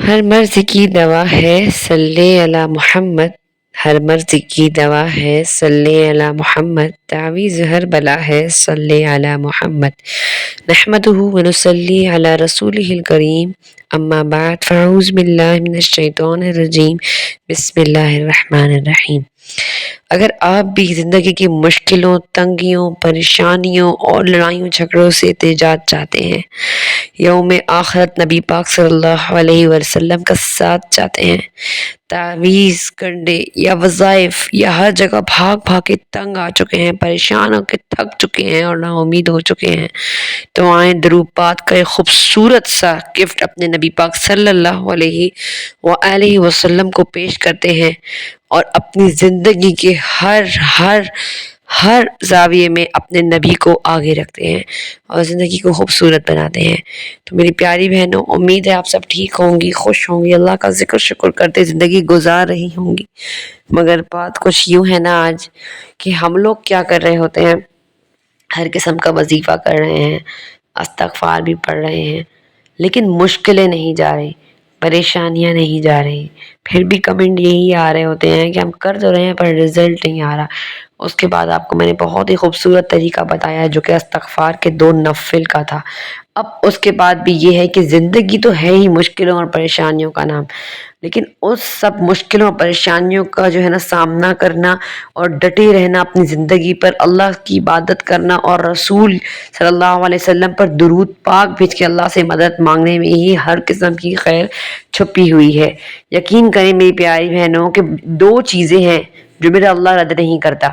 ہر مرض کی دوا ہے صلی علی محمد، ہر مرض کی دوا ہے صلی علی محمد، تعویذ ہر بلا ہے صلی علی محمد، نحمدہ ونصلی علی رسولہ الکریم، اما بعد فاعوذ باللہ من الشیطان الرجیم، بسم اللہ الرحمن الرحیم۔ اگر آپ بھی زندگی کی مشکلوں، تنگیوں، پریشانیوں اور لڑائیوں جھگڑوں سے نجات چاہتے ہیں، یوم آخرت نبی پاک صلی اللہ علیہ وسلم کا ساتھ چاہتے ہیں، تعویذ کنڈے یا وظائف یا ہر جگہ بھاگ بھاگ کے تنگ آ چکے ہیں، پریشان ہو کے تھک چکے ہیں اور نا امید ہو چکے ہیں، تو آئیں درود پاک کا ایک خوبصورت سا گفٹ اپنے نبی پاک صلی اللہ علیہ وآلہ وسلم کو پیش کرتے ہیں اور اپنی زندگی کے ہر زاویے میں اپنے نبی کو آگے رکھتے ہیں اور زندگی کو خوبصورت بناتے ہیں۔ تو میری پیاری بہنوں، امید ہے آپ سب ٹھیک ہوں گی، خوش ہوں گی، اللہ کا ذکر شکر کرتے زندگی گزار رہی ہوں گی۔ مگر بات کچھ یوں ہے نا آج کہ ہم لوگ کیا کر رہے ہوتے ہیں، ہر قسم کا وظیفہ کر رہے ہیں، استغفار بھی پڑھ رہے ہیں، لیکن مشکلیں نہیں جا رہی، پریشانیاں نہیں جا رہی، پھر بھی کمنٹ یہی آ رہے ہوتے ہیں کہ ہم کر تو رہے ہیں پر رزلٹ نہیں آ رہا۔ اس کے بعد آپ کو میں نے بہت ہی خوبصورت طریقہ بتایا جو کہ استغفار کے 2 نفل کا تھا۔ اب اس کے بعد بھی یہ ہے کہ زندگی تو ہے ہی مشکلوں اور پریشانیوں کا نام، لیکن اس سب مشکلوں اور پریشانیوں کا جو ہے نا سامنا کرنا اور ڈٹے رہنا اپنی زندگی پر، اللہ کی عبادت کرنا اور رسول صلی اللہ علیہ وسلم پر درود پاک بھیج کے اللہ سے مدد مانگنے میں ہی ہر قسم کی خیر چھپی ہوئی ہے۔ یقین کریں میری پیاری بہنوں کہ 2 چیزیں ہیں جو میرا اللہ رد نہیں کرتا۔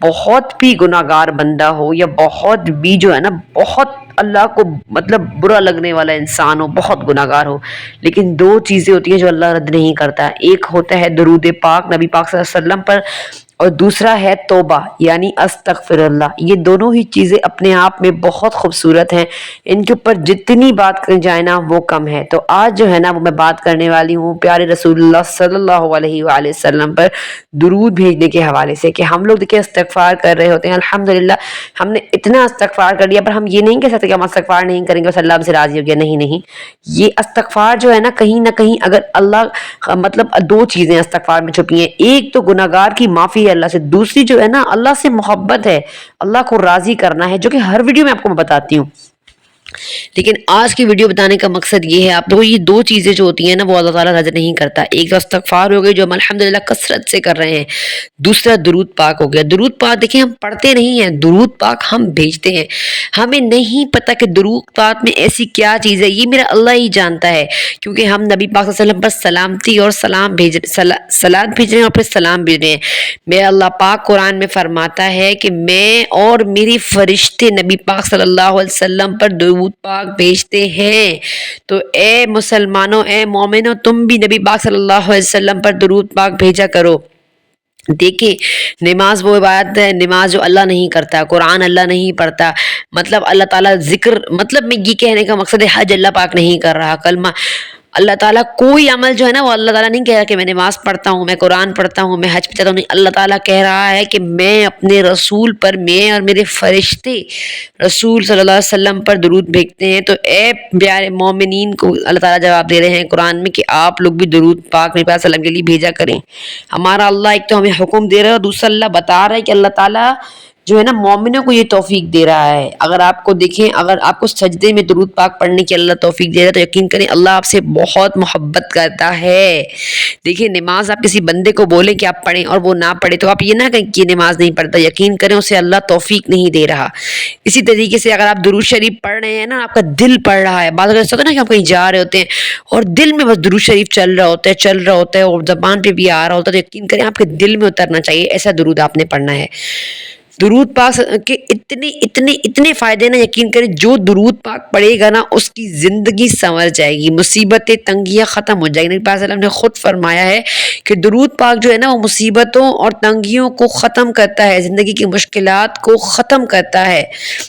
بہت بھی گناہ گار بندہ ہو یا بہت بھی جو ہے نا بہت اللہ کو مطلب برا لگنے والا انسان ہو، بہت گناہ گار ہو، لیکن 2 چیزیں ہوتی ہیں جو اللہ رد نہیں کرتا۔ ایک ہوتا ہے درود پاک نبی پاک صلی اللہ علیہ وسلم پر، اور دوسرا ہے توبہ یعنی استغفر اللہ۔ یہ دونوں ہی چیزیں اپنے آپ میں بہت خوبصورت ہیں، ان کے اوپر جتنی بات کر جائے نا وہ کم ہے۔ تو آج جو ہے نا وہ میں بات کرنے والی ہوں پیارے رسول اللہ صلی اللہ علیہ وآلہ وسلم پر درود بھیجنے کے حوالے سے، کہ ہم لوگ دیکھیں استغفار کر رہے ہوتے ہیں، الحمدللہ ہم نے اتنا استغفار کر لیا، پر ہم یہ نہیں کہہ سکتے کہ ہم استغفار نہیں کریں گے بس اللہ ہم سے راضی ہو گیا۔ نہیں، یہ استغفار جو ہے نا کہیں اگر اللہ مطلب 2 چیزیں استغفار میں چھپی ہیں، ایک تو گناہ گار کی معافی ہے اللہ سے، دوسری جو ہے نا اللہ سے محبت ہے، اللہ کو راضی کرنا ہے، جو کہ ہر ویڈیو میں آپ کو میں بتاتی ہوں۔ لیکن آج کی ویڈیو بتانے کا مقصد یہ ہے، آپ لوگوں یہ 2 چیزیں جو ہوتی ہیں نا وہ اللہ تعالیٰ رد نہیں کرتا۔ ایک تو استغفار ہو گئی جو ہم الحمدللہ کثرت سے کر رہے ہیں، دوسرا درود پاک ہو گیا۔ درود پاک دیکھیں ہم پڑھتے نہیں ہیں، درود پاک ہم بھیجتے ہیں۔ ہمیں نہیں پتہ کہ درود پاک میں ایسی کیا چیز ہے، یہ میرا اللہ ہی جانتا ہے، کیونکہ ہم نبی پاک صلی اللہ علیہ وسلم پر سلامتی اور سلاد بھیج رہے ہیں اور پھر سلام بھیج رہے ہیں۔ میرا اللہ پاک قرآن میں فرماتا ہے کہ میں اور میری فرشتے نبی پاک صلی اللہ علیہ وسلم پر درود پاک بھیجتے ہیں۔ تو اے مسلمانوں، اے مومنوں، تم بھی نبی پاک صلی اللہ علیہ وسلم پر درود پاک بھیجا کرو۔ دیکھیں نماز وہ عبادت ہے، نماز جو اللہ نہیں کرتا، قرآن اللہ نہیں پڑھتا، مطلب اللہ تعالیٰ ذکر، مطلب میں یہ کہنے کا مقصد ہے حج اللہ پاک نہیں کر رہا، کلمہ اللہ تعالیٰ کوئی عمل جو ہے نا وہ اللہ تعالیٰ نہیں کہہ رہا کہ میں نماز پڑھتا ہوں، میں قرآن پڑھتا ہوں، میں حج پہ جاتا ہوں، نہیں، اللہ تعالیٰ کہہ رہا ہے کہ میں اپنے رسول پر، میں اور میرے فرشتے رسول صلی اللہ علیہ وسلم پر درود بھیجتے ہیں۔ تو اے پیارے مومنین کو اللہ تعالیٰ جواب دے رہے ہیں قرآن میں کہ آپ لوگ بھی درود پاک نبی پاک صلی اللہ علیہ وسلم کے لیے بھیجا کریں۔ ہمارا اللہ ایک تو ہمیں حکم دے رہا ہے اور دوسرا اللہ بتا رہا ہے کہ اللہ تعالیٰ جو ہے نا مومنوں کو یہ توفیق دے رہا ہے۔ اگر آپ کو دیکھیں، اگر آپ کو سجدے میں درود پاک پڑھنے کی اللہ توفیق دے رہا ہے تو یقین کریں اللہ آپ سے بہت محبت کرتا ہے۔ دیکھیں نماز آپ کسی بندے کو بولیں کہ آپ پڑھیں اور وہ نہ پڑھے تو آپ یہ نہ کہیں کہ نماز نہیں پڑھتا، یقین کریں اسے اللہ توفیق نہیں دے رہا۔ اسی طریقے سے اگر آپ درود شریف پڑھ رہے ہیں نا، آپ کا دل پڑھ رہا ہے، بعض اوقات ایسا ہوتا ہے نا کہ آپ کہیں جا رہے ہوتے ہیں اور دل میں بس درود شریف چل رہا ہوتا ہے اور زبان پہ بھی آ رہا ہوتا ہے، تو یقین کریں آپ کے دل میں اترنا چاہیے، ایسا درود آپ نے پڑھنا ہے۔ درود پاک کے اتنے فائدے نا، یقین کریں جو درود پاک پڑھے گا نا اس کی زندگی سنور جائے گی، مصیبتیں تنگیاں ختم ہو جائیں گی۔ نبی پاک صلی اللہ علیہ وسلم نے خود فرمایا ہے کہ درود پاک جو ہے نا وہ مصیبتوں اور تنگیوں کو ختم کرتا ہے، زندگی کی مشکلات کو ختم کرتا ہے۔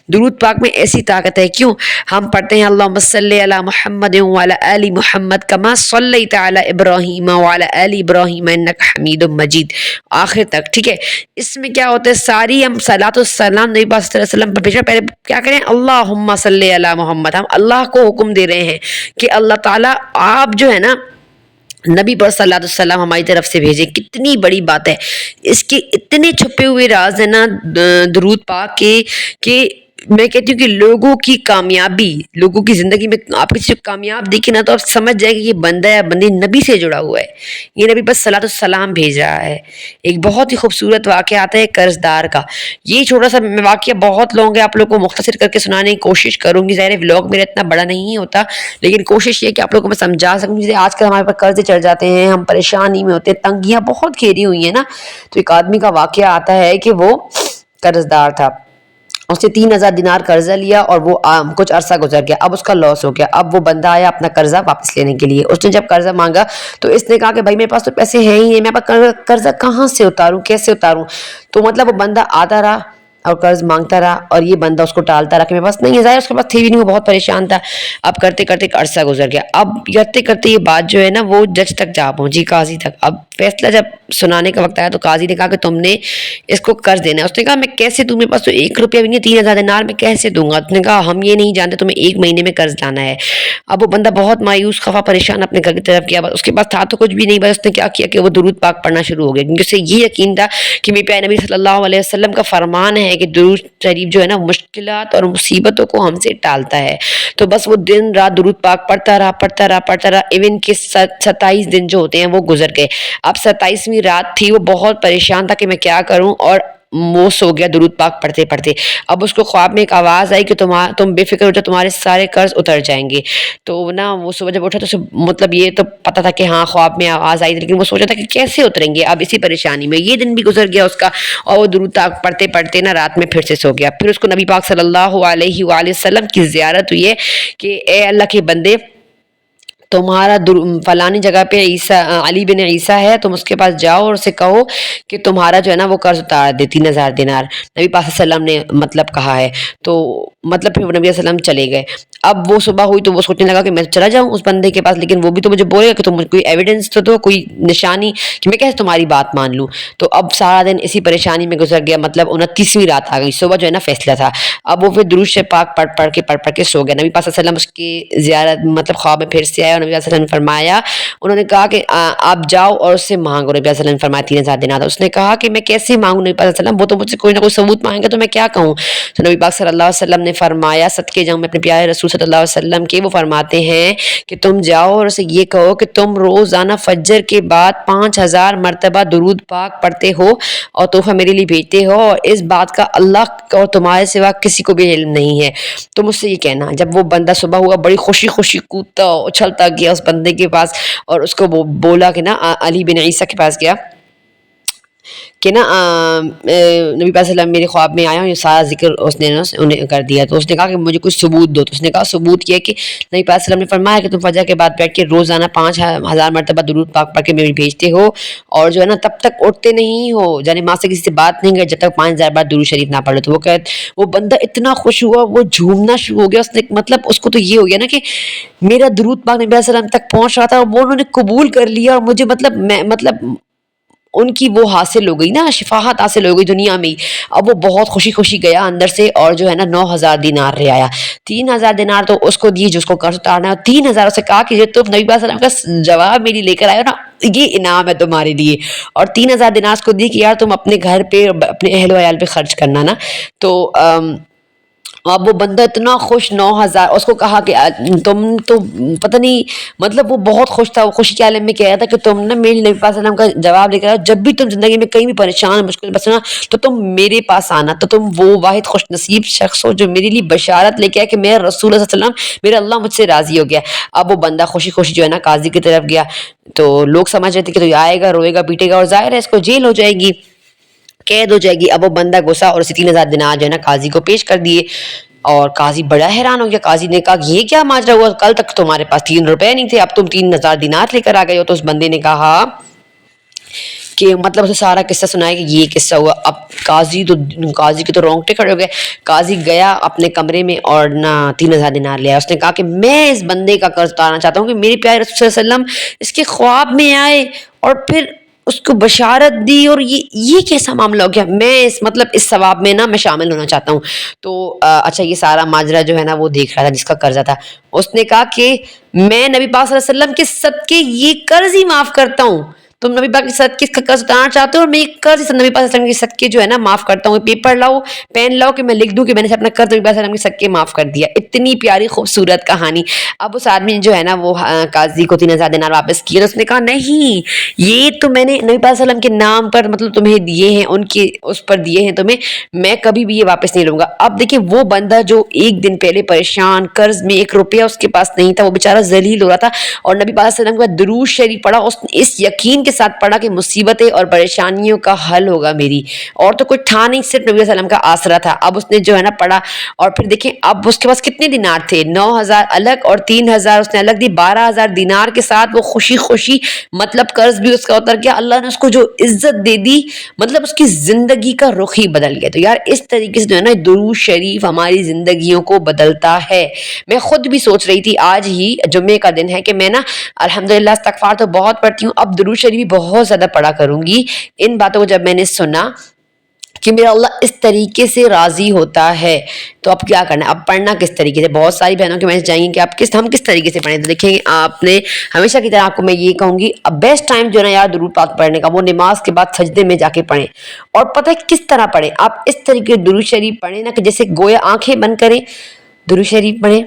درود پاک میں ایسی طاقت ہے، کیوں ہم پڑھتے ہیں اللہم صلی علی محمد وعلی آل محمد کما صلیت علی ابراہیم وعلی آل ابراہیم انک حمید مجید، آخر تک، ٹھیک ہے۔ اس میں کیا ہوتا ہے، ساری ہم صلاۃ والسلام نبی پاک صلی اللہ علیہ وسلم پر بھیجا، پہلے کیا کریں اللہم صلی علی محمد، ہم اللہ کو حکم دے رہے ہیں کہ اللہ تعالیٰ آپ جو ہے نا نبی پر صلی اللہ علیہ وسلم ہماری طرف سے بھیجے، کتنی بڑی بات ہے۔ اس کے اتنے چھپے ہوئے راز ہیں نا درود پاک کے، کہ میں کہتی ہوں کہ لوگوں کی کامیابی، لوگوں کی زندگی میں آپ کسی کو کامیاب دیکھیں نا تو آپ سمجھ جائیں کہ یہ بندہ یا بندی نبی سے جڑا ہوا ہے، یہ نبی بس صلی اللہ علیہ وسلم بھیج رہا ہے۔ ایک بہت ہی خوبصورت واقعہ آتا ہے قرض دار کا۔ یہ چھوٹا سا واقعہ بہت لوگ ہیں، آپ لوگوں کو مختصر کر کے سنانے کی کوشش کروں گی، ظاہر ولاگ میرا اتنا بڑا نہیں ہوتا، لیکن کوشش یہ کہ آپ لوگوں کو میں سمجھا سکوں۔ جیسے آج کل ہمارے پاس قرضے چڑھ جاتے ہیں، ہم پریشانی میں ہوتے ہیں، تنگیاں بہت گھیری ہوئی ہیں نا، تو ایک آدمی کا واقعہ آتا ہے کہ وہ قرض دار تھا، اس نے 3,000 دینار قرضہ لیا اور وہ کچھ عرصہ گزر گیا، اب اس کا لاس ہو گیا۔ اب وہ بندہ آیا اپنا قرضہ واپس لینے کے لیے، اس نے جب قرضہ مانگا تو اس نے کہا کہ بھائی میرے پاس تو پیسے ہیں ہی نہیں، میں قرضہ کہاں سے اتاروں، کیسے اتاروں؟ تو مطلب وہ بندہ آتا رہا اور قرض مانگتا رہا، اور یہ بندہ اس کو ٹالتا رہا کہ میرے پاس نہیں ہے، ظاہر اس کے پاس تھی بھی نہیں، وہ بہت پریشان تھا۔ اب کرتے کرتے ایک عرصہ گزر گیا، اب کرتے کرتے یہ بات جو ہے نا وہ جج تک جا پہنچی، قاضی تک۔ اب فیصلہ جب سنانے کا وقت آیا تو قاضی نے کہا کہ تم نے اس کو قرض دینا ہے۔ اس نے کہا میں کیسے دوں، میرے پاس تو 1 روپیہ بھی نہیں، 3,000 دینار میں کیسے دوں گا؟ اس نے کہا ہم یہ نہیں جانتے، تمہیں 1 مہینے میں قرض لانا ہے۔ اب وہ بندہ بہت مایوس، خفا، پریشان اپنے گھر کی طرف کیا، اس کے پاس تھا تو کچھ بھی نہیں، بس اس نے کیا کیا کہ وہ درود پاک پڑھنا شروع ہو گیا، کیونکہ اسے یہ یقین تھا کہ میرے پیارے نبی صلی اللہ علیہ وسلم کا فرمان ہے کہ درود شریف جو ہے نا مشکلات اور مصیبتوں کو ہم سے ٹالتا ہے۔ تو بس وہ دن رات درود پاک پڑھتا رہا، ایون کہ 27 دن جو ہوتے ہیں وہ گزر گئے۔ اب 27ویں رات تھی، وہ بہت پریشان تھا کہ میں کیا کروں، اور وہ سو گیا درود پاک پڑھتے پڑھتے۔ اب اس کو خواب میں ایک آواز آئی کہ تم بے فکر ہو جاؤ، تمہارے سارے قرض اتر جائیں گے۔ تو نا وہ صبح جب اٹھا تو اسے مطلب یہ تو پتا تھا کہ ہاں خواب میں آواز آئی، لیکن وہ سوچا تھا کہ کیسے اتریں گے۔ اب اسی پریشانی میں یہ دن بھی گزر گیا اس کا، اور وہ درود پاک پڑھتے پڑھتے نا رات میں پھر سے سو گیا۔ پھر اس کو نبی پاک صلی اللہ علیہ وآلہ وسلم کی زیارت ہوئی ہے کہ اے اللہ کے بندے، تمہارا فلانی جگہ پہ علی بن عیسیٰ ہے، تم اس کے پاس جاؤ اور اسے کہو کہ تمہارا جو ہے نا وہ قرض اتار دے 3,000 دینار، نبی پاک صلی اللہ علیہ وسلم نے مطلب کہا ہے۔ تو مطلب پھر وہ نبی صلی اللہ علیہ وسلم چلے گئے۔ اب وہ صبح ہوئی تو وہ سوچنے لگا کہ میں چلا جاؤں اس بندے کے پاس، لیکن وہ بھی تو مجھے بولے گا کہ تم کوئی ایویڈنس تو دو، کوئی نشانی کہ میں کیسے تمہاری بات مان لوں۔ تو اب سارا دن اسی پریشانی میں گزر گیا، مطلب 29ویں رات آ گئی، صبح جو ہے نا فیصلہ تھا۔ اب وہ پھر درود شریف پاک پڑھ کے سو گیا۔ نبی پاک صلی اللہ علیہ وسلم اس کی زیارت مطلب خواب میں پھر سے آیا، اور نبی صلی اللہ علیہ وسلم نے فرمایا، انہوں نے کہا کہ آپ جاؤ اور اس سے مانگو۔ نبی صلی اللہ علیہ وسلم نے فرمایا 3,000 دینار تھا۔ اس نے کہا کہ میں کیسے مانگوں نبی صلی اللہ علیہ وسلم، وہ تو مجھ سے کوئی نہ کوئی ثبوت مانگے گا تو میں کیا کہوں؟ تو نبی پاک صلی اللہ علیہ وسلم نے فرمایا، صدقے جاؤں میں اپنے پیارے رسول صلی اللہ علیہ وسلم کے، وہ فرماتے ہیں کہ تم جاؤ اور اسے یہ کہو کہ تم روزانہ فجر کے بعد 5,000 مرتبہ درود پاک پڑھتے ہو اور تحفہ میرے لیے بھیجتے ہو، اور اس بات کا اللہ اور تمہارے سوا کسی کو بھی علم نہیں ہے، تو مجھ سے یہ کہنا۔ جب وہ بندہ صبح ہوا بڑی خوشی خوشی کودتا اچھلتا گیا اس بندے کے پاس، اور اس کو وہ بولا کہ نا علی بن عیسیٰ کے پاس گیا کہ نا نبی پاک صلی اللہ علیہ وسلم میرے خواب میں آیا اور یہ سارا ذکر اس نے انہیں کر دیا۔ تو اس نے کہا کہ مجھے کچھ ثبوت دو۔ تو اس نے کہا ثبوت یہ کہ نبی پاک صلی اللہ علیہ وسلم نے فرمایا کہ تم فجر کے بعد بیٹھ کے روزانہ 5,000 مرتبہ درود پاک پڑھ کے میرے بھیجتے ہو، اور جو ہے نا تب تک اٹھتے نہیں ہو، یعنی ماں سے کسی سے بات نہیں کرے جب تک 5,000 بار درود شریف نہ پڑھ لو۔ تو وہ بندہ اتنا خوش ہوا، وہ جھومنا شروع ہو گیا، اس نے مطلب اس کو تو یہ ہو گیا نا کہ میرا درود پاک نبی صلی اللہ علیہ وسلم تک پہنچ رہا تھا اور وہ انہوں نے قبول کر لیا، اور مجھے مطلب ان کی وہ حاصل ہو گئی نا، شفاعت حاصل ہو گئی دنیا میں ہی۔ اب وہ بہت خوشی خوشی گیا اندر سے، اور جو ہے نا 9,000 دینار لے آیا۔ 3,000 دینار تو اس کو دیے جس کو قرض اتارنا ہے، اور 3,000 اسے کہا کہ یہ تم نبی صلی اللہ علیہ وسلم کا جواب میری لے کر آئے ہو نا، یہ انعام ہے تمہارے لیے۔ اور 3,000 دینار اس کو دی کہ یار تم اپنے گھر پہ اپنے اہل و عیال پہ خرچ کرنا نا۔ تو اب وہ بندہ اتنا خوش، 9,000 اس کو کہا کہ تم تو پتہ نہیں، مطلب وہ بہت خوش تھا، وہ خوشی کے عالم میں کہہ رہا تھا کہ تم نا میری نبی پاک صلی اللہ علیہ وسلم کا جواب لے کر آؤ، جب بھی تم زندگی میں کہیں بھی پریشان مشکل بسنا تو تم میرے پاس آنا، تو تم وہ واحد خوش نصیب شخص ہو جو میرے لیے بشارت لے کے آئے کہ میرا رسول صلی اللہ علیہ وسلم، میرا اللہ مجھ سے راضی ہو گیا۔ اب وہ بندہ خوشی خوشی جو ہے نا قاضی کی طرف گیا، تو لوگ سمجھ رہے تھے کہ تو یہ آئے گا، روئے گا، پیٹے گا، اور ظاہر ہے اس کو جیل ہو جائے گی، قید ہو جائے گی۔ اب وہ بندہ غصہ اور اسی 3,000 دینار جو ہے نا قاضی کو پیش کر دیے، اور قاضی بڑا حیران ہو گیا۔ قاضی نے کہا یہ کیا ماجرا ہوا، کل تک تمہارے پاس 3 روپے نہیں تھے، اب تم 3,000 دینار لے کر آ گئے ہو۔ تو اس بندے نے کہا کہ مطلب اسے سارا قصہ سنایا کہ یہ قصہ ہوا۔ اب قاضی کے تو رونگٹے کھڑے ہو گئے۔ قاضی گیا اپنے کمرے میں اور نہ 3,000 دینار لے آیا۔ اس نے کہا کہ میں اس بندے کا قرض اتارنا چاہتا ہوں کہ میرے پیارے رسول صلی اللہ علیہ وسلم اس کے خواب میں آئے اور پھر اس کو بشارت دی، اور یہ کیسا معاملہ ہو گیا؟ میں اس ثواب میں نا میں شامل ہونا چاہتا ہوں. تو اچھا یہ سارا ماجرا جو ہے نا وہ دیکھ رہا تھا جس کا قرضہ تھا. اس نے کہا کہ میں نبی پاک صلی اللہ علیہ وسلم کے صدقے یہ قرض ہی معاف کرتا ہوں. تم نبی پاک کے صدقے کا قرض اتارنا چاہتے ہو، اور میں یہ قرض نبی پاک صلی اللہ علیہ وسلم کے صدقے جو ہے نا معاف کرتا ہوں. پیپر لاؤ، پین لاؤ کہ میں لکھ دوں کہ میں نے اپنا قرض نبی پاک صلی اللہ علیہ وسلم کے صدقے معاف کر دیا. اتنی پیاری خوبصورت کہانی. اب اس آدمی نے جو ہے نا وہ قاضی کو 3000 دینار واپس کیے. تو اس نے کہا نہیں، یہ تو میں نے نبی پاک صلی اللہ علیہ وسلم کے نام پر مطلب تمہیں دیے ہیں، ان کے اس پر دیے ہیں تمہیں، میں کبھی بھی یہ واپس نہیں لوں گا. اب دیکھیں وہ بندہ جو ایک دن پہلے پریشان، قرض میں 1 روپیہ اس کے پاس نہیں تھا، وہ بیچارہ ذلیل ہو رہا تھا، اور نبی پاک صلی اللہ علیہ وسلم کا درود شریف پڑھا. اس نے اس یقین کے ساتھ پڑھا کہ مصیبتیں اور پریشانیوں کا حل ہوگا میری، اور تو کچھ تھا نہیں، صرف نبی صلی اللہ علیہ وسلم کا آسرا تھا. اب اس نے جو ہے نا پڑھا، اور پھر دیکھیں اب اس کے پاس کتنے دینار تھے، 9000 الگ اور 3000 اس نے الگ دی. 12000 دینار کے ساتھ وہ خوشی خوشی مطلب قرض بھی اس کا اتر گیا. اللہ نے اس کو جو عزت دے دی، مطلب اس کی زندگی کا رخ ہی بدل گیا. تو یار اس طریقے سے جو ہے نا درود شریف ہماری زندگیوں کو بدلتا ہے. میں خود بھی سوچ رہی تھی، آج ہی جمعے کا دن ہے، کہ میں نا الحمدللہ استغفار تو بہت پڑھتی ہوں، اب درود شریف بھی بہت زیادہ پڑھا کروں گی. ان باتوں کو جب میں نے سنا کہ میرا اللہ اس طریقے سے راضی ہوتا ہے، تو اب کیا کرنا ہے، اب پڑھنا کس طریقے سے. بہت ساری بہنوں کے میسج چاہیے کہ ہم کس طریقے سے پڑھیں. تو دیکھیں آپ نے ہمیشہ کی طرح آپ کو میں یہ کہوں گی، اب بیسٹ ٹائم جو ہے نا یار درود پاک پڑھنے کا وہ نماز کے بعد سجدے میں جا کے پڑھیں. اور پتہ ہے کس طرح پڑھیں، آپ اس طریقے درود شریف پڑھیں نا کہ جیسے گویا آنکھیں بند کریں، درود شریف پڑھیں،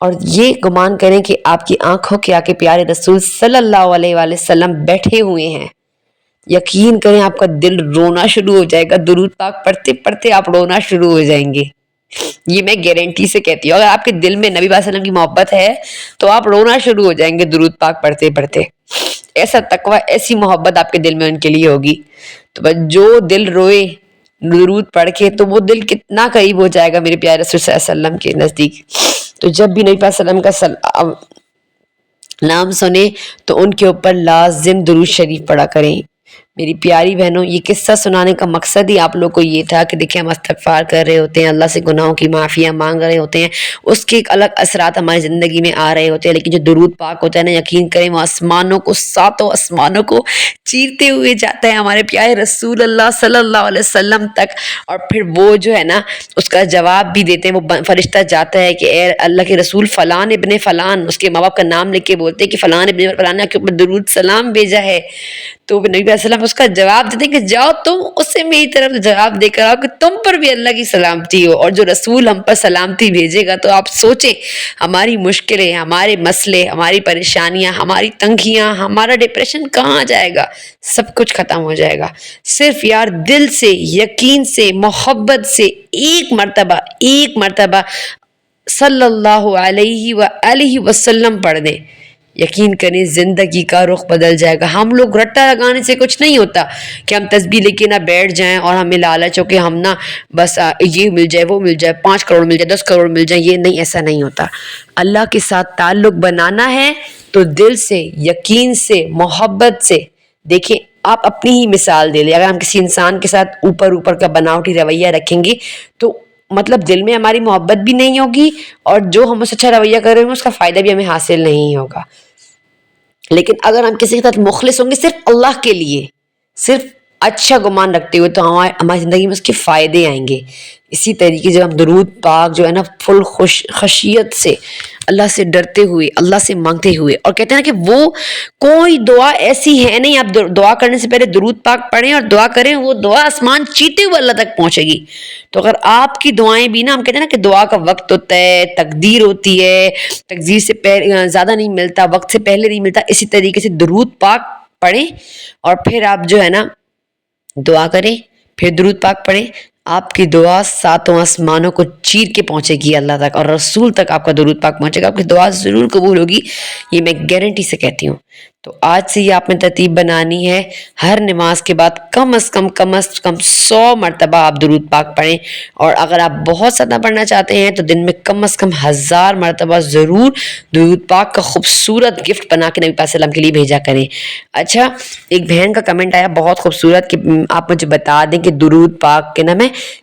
اور یہ گمان کریں کہ آپ کی آنکھوں کے آگے پیارے رسول صلی اللہ علیہ وآلہ وسلم بیٹھے ہوئے ہیں. یقین کریں آپ کا دل رونا شروع ہو جائے گا. درود پاک پڑھتے پڑھتے آپ رونا شروع ہو جائیں گے. یہ میں گارنٹی سے کہتی ہوں، اگر آپ کے دل میں نبی صلی اللہ علیہ وسلم کی محبت ہے تو آپ رونا شروع ہو جائیں گے درود پاک پڑھتے پڑھتے. ایسا تقوی، ایسی محبت آپ کے دل میں ان کے لیے ہوگی. تو بس جو دل روئے درود پڑھ کے، تو وہ دل کتنا قریب ہو جائے گا میرے پیارے رسول صلی اللہ علیہ وسلم کے نزدیک. تو جب بھی نبی صلی اللہ علیہ وسلم کا نام سنیں تو ان کے اوپر لازم درود شریف پڑھا کریں. میری پیاری بہنوں، یہ قصہ سنانے کا مقصد ہی آپ لوگ کو یہ تھا کہ دیکھیں ہم استغفار کر رہے ہوتے ہیں، اللہ سے گناہوں کی معافیاں مانگ رہے ہوتے ہیں، اس کے ایک الگ اثرات ہماری زندگی میں آ رہے ہوتے ہیں، لیکن جو درود پاک ہوتا ہے نا، یقین کریں وہ آسمانوں کو، ساتوں آسمانوں کو چیرتے ہوئے جاتا ہے ہمارے پیارے رسول اللہ صلی اللہ علیہ وسلم تک. اور پھر وہ جو ہے نا اس کا جواب بھی دیتے ہیں. وہ فرشتہ جاتا ہے کہ اے اللہ کے رسول فلان ابن فلان، اس کے ماں باپ کا نام لکھ کے بولتے ہیں کہ فلان ابن فلان نے آپ کے اوپر درود سلام بھیجا ہے. تو نبی علیہ السلام اس کا جواب دیتے ہیں کہ جاؤ تم اسے میری طرف جواب دے کر آؤ کہ تم پر بھی اللہ کی سلامتی ہو. اور جو رسول ہم پر سلامتی بھیجے گا تو آپ سوچیں ہماری مشکلیں، ہمارے مسئلے، ہماری پریشانیاں، ہماری تنگیاں، ہمارا ڈپریشن کہاں جائے گا؟ سب کچھ ختم ہو جائے گا. صرف یار دل سے، یقین سے، محبت سے ایک مرتبہ صلی اللہ علیہ وآلہ وسلم پڑھ دیں. یقین کریں زندگی کا رخ بدل جائے گا. ہم لوگ رٹا لگانے سے کچھ نہیں ہوتا کہ ہم تسبیح لے کے نہ بیٹھ جائیں اور ہمیں لالچ ہو کہ ہم نا بس یہ مل جائے، وہ مل جائے، 5 کروڑ مل جائے، 10 کروڑ مل جائے. یہ نہیں، ایسا نہیں ہوتا. اللہ کے ساتھ تعلق بنانا ہے تو دل سے، یقین سے، محبت سے. دیکھیں آپ اپنی ہی مثال دے لیں، اگر ہم کسی انسان کے ساتھ اوپر کا بناوٹی رویہ رکھیں گے تو مطلب دل میں ہماری محبت بھی نہیں ہوگی، اور جو ہم اس اچھا رویہ کر رہے ہیں اس کا فائدہ بھی ہمیں حاصل نہیں ہوگا. لیکن اگر ہم کسی کے ساتھ مخلص ہوں گے صرف اللہ کے لیے، صرف اچھا گمان رکھتے ہوئے، تو ہماری زندگی میں اس کے فائدے آئیں گے. اسی طریقے سے ہم درود پاک جو ہے نا فل خشیت سے، اللہ سے ڈرتے ہوئے، اللہ سے مانگتے ہوئے، اور کہتے ہیں نا کہ وہ کوئی دعا ایسی ہے نہیں، آپ دعا کرنے سے پہلے درود پاک پڑھیں اور دعا کریں، وہ دعا آسمان چیتے ہوئے اللہ تک پہنچے گی. تو اگر آپ کی دعائیں بھی نا، ہم کہتے ہیں نا کہ دعا کا وقت ہوتا ہے، تقدیر ہوتی ہے، تقدیر سے زیادہ نہیں ملتا، وقت سے پہلے نہیں ملتا. اسی طریقے سے درود پاک پڑھیں اور پھر آپ جو ہے نا دعا کریں، پھر درود پاک پڑھیں. آپ کی دعا 7 آسمانوں کو چیر کے پہنچے گی اللہ تک، اور رسول تک آپ کا درود پاک پہنچے گا. آپ کی دعا ضرور قبول ہوگی، یہ میں گارنٹی سے کہتی ہوں. تو آج سے یہ آپ نے ترتیب بنانی ہے، ہر نماز کے بعد کم از کم 100 مرتبہ آپ درود پاک پڑھیں. اور اگر آپ بہت زیادہ پڑھنا چاہتے ہیں تو دن میں کم از کم 1000 مرتبہ ضرور درود پاک کا خوبصورت گفٹ بنا کے نبی پاک صلی اللہ علیہ وسلم کے لیے بھیجا کریں. اچھا، ایک بہن کا کمنٹ آیا بہت خوبصورت کہ آپ مجھے بتا دیں کہ درود پاک کے نا میں